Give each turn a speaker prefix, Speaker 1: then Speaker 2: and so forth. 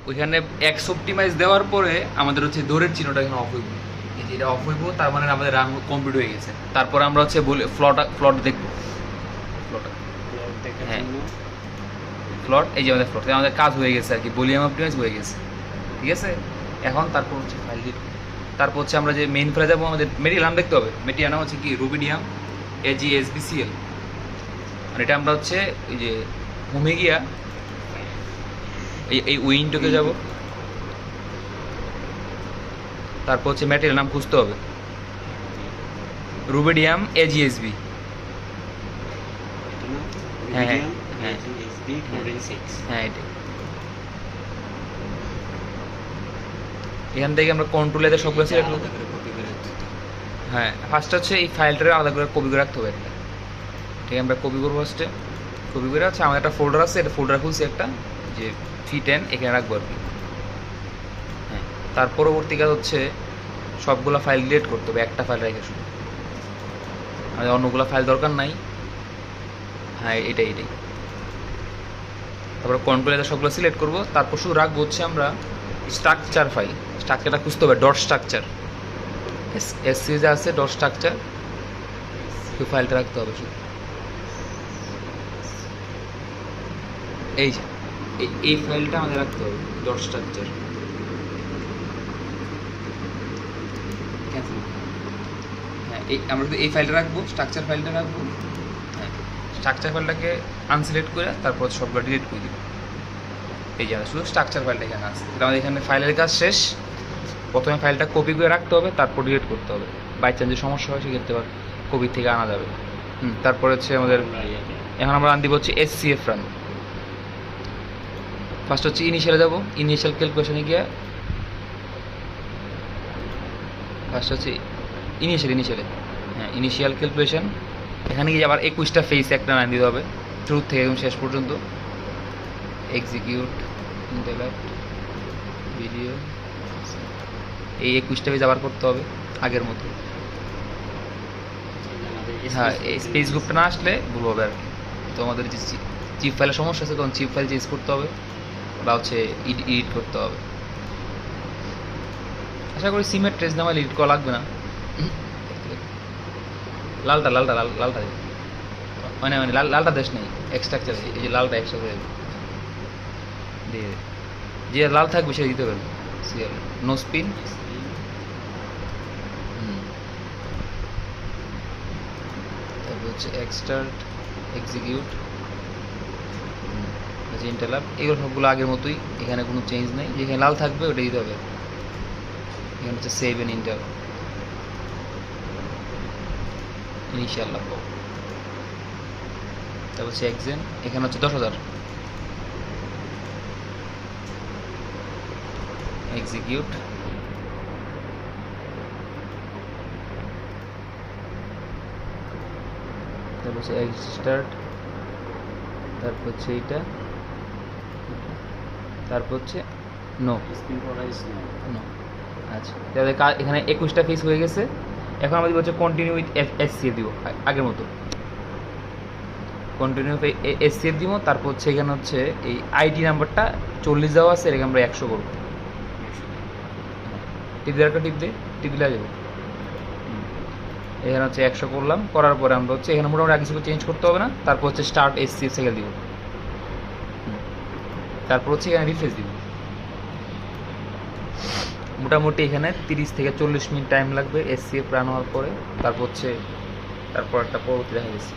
Speaker 1: ওইখানে x optimise দেওয়ার পরে আমাদের হচ্ছে দৌড়ের চিহ্নটা এখানে অফ হইব, এই যে এটা অফ হইব, তার মানে আমাদের রান কমপ্লিট হয়ে গেছে। তারপরে আমরা হচ্ছে বলে ফ্লট দেখবো, ফ্লট, হ্যাঁ ফ্লট, এই যে আমাদের ফ্লট, আমাদের কাজ হয়ে গেছে আর কি, ভলিউম অপটিমাইজ হয়ে গেছে, ঠিক আছে। এখন তারপর হচ্ছে ফাইল ডিলিট, তারপর হচ্ছে আমরা যে মেইন ফাইলে যাবো, আমাদের মেটেরিয়াল নাম দেখতে হবে। মেটেরিয়াল নাম হচ্ছে কি রুবিডিয়াম AGSBCL, আর এটা আমরা হচ্ছে এই যে হোমে গিয়া এই উইন্ডোকে যাব, তারপর হচ্ছে ম্যাটেরিয়াল নাম খুঁজতে হবে, রুবিডিয়াম AGSB, হ্যাঁ হ্যাঁ হ্যাঁ হ্যাঁ এটাই। এখান থেকে আমরা কন্ট্রোল এদের সবগুলো সিলেক্ট করব। হ্যাঁ ফার্স্ট হচ্ছে এই ফাইলটারে আলাদা করে কপি করে রাখতে হবে একটা, ঠিক আছে। আমরা কপি করবো ফার্স্টে, কপি করে হচ্ছে আমার একটা ফোল্ডার আছে, এটা ফোল্ডার খুলছি একটা, যে ফি10 এখানে রাখবো আর কি। হ্যাঁ তার পরবর্তী কাজ হচ্ছে সবগুলো ফাইল ডিলিট করতে হবে, একটা ফাইল রেখে শুধু, আমাদের অন্যগুলো ফাইল দরকার নাই। হ্যাঁ এটাই এটাই। তারপরে কন্ট্রোল এদের সবগুলো সিলেক্ট করবো, তারপর শুধু রাখবো হচ্ছে আমরা স্ট্রাকচার ফাইল, স্ট্রাকচারটা খুঁজতে হবে, ডট স্ট্রাকচার এস সিরিজে আছে ডট স্ট্রাকচার, শুধু ফাইলটা রাখতে হবে শুধু। এই এই ফাইলটা আমাদের রাখতে হবে, ডট স্ট্রাকচার। হ্যাঁ এই আমরা শুধু এই ফাইলটা রাখবো, স্ট্রাকচার ফাইলটা রাখবো। হ্যাঁ স্ট্রাকচার ফাইলটাকে আনসিলেক্ট করে তারপর সবগুলো ডিলিট করে দিব। এই যে শুধু স্ট্রাকচার ফাইলটা এখানে আছে, আমাদের এখানে ফাইলের কাজ শেষ। প্রথমে ফাইলটা কপি করে রাখতে হবে, তারপর ডিলিট করতে হবে, বাই চান্স যে সমস্যা হয় সেক্ষেত্রে আবার কপি থেকে আনা যাবে। তারপর হচ্ছে আমাদের এখন আমরা রান দিব হচ্ছে SCF রান। ফার্স্ট হচ্ছে ইনিশিয়ালে যাব, ইনিশিয়াল ক্যালকুলেশনে গিয়ে ফার্স্ট হচ্ছে ইনিশিয়ালে, হ্যাঁ ইনিশিয়াল ক্যালকুলেশন, এখানে গিয়ে আবার 21টা ফেস একটা রান দিতে হবে শুরু থেকে একদম শেষ পর্যন্ত। এক্সিকিউট ইন্টারাপ্ট ভিডিও, এই 21টা পেজ আবার করতে হবে আগের মতো। হ্যাঁ এই স্পেস গ্রুপটা না আসলে ভুল হবে আর কি। তো আমাদের যে চিপ ফাইলের সমস্যা আছে, তখন চিপ ফাইল চেঞ্জ করতে হবে বা হচ্ছে এডিট করতে হবে। আশা করি সিমের ট্রেস নামে এডিট করা লাগবে না। লালটা মানে লালটা দেশ নেই, এক্সট্রাকচার এই যে লালটা একসাথে দিয়ে, যে লাল থাকবে সেটা দিতে হবে, সিরিয়াল নো স্পিন। তারপর হচ্ছে এক্সটার্ট এক্সিকিউট ইন্টারাপ্ট, এগুলো সবগুলো আগের মতোই, এখানে কোনো চেঞ্জ নেই, যেখানে লাল থাকবে ওটা দিতে হবে। এখানে হচ্ছে সেভ এন্ড ইন্টার ইনিশিয়াল, তারপর হচ্ছে এক্সেন, এখানে হচ্ছে 10,000 এক্সিকিউট, তারপর হচ্ছে এক্সটার্ট, তারপর হচ্ছে এইটা, তারপর হচ্ছে নো নো। আচ্ছা তাহলে এখানে 21টা ফেস হয়ে গেছে। এখন আমাদের হচ্ছে কন্টিনিউ উইথ SCF দিব আগের মতো, কন্টিনিউ SCF দিব। তারপর হচ্ছে এখানে হচ্ছে এই আইডি নাম্বারটা 40 দেওয়া আছে, এটাকে আমরা 100 করবো। টিপ দিয়ে একটা টিপ দিলে যাবো। এখানে হচ্ছে 100 করলাম, করার পরে আমরা হচ্ছে এখানে মোটামুটি কিছু চেঞ্জ করতে হবে না। তারপর হচ্ছে স্টার্ট SCF সাইকেল দিব, তারপর হচ্ছে এখানে রিফ্রেশ দিব। মোটামুটি এখানে 30 থেকে 40 মিনিট টাইম লাগবে SCF রান হওয়ার পরে। তারপর একটা পরবর্তী দেখা গেছে।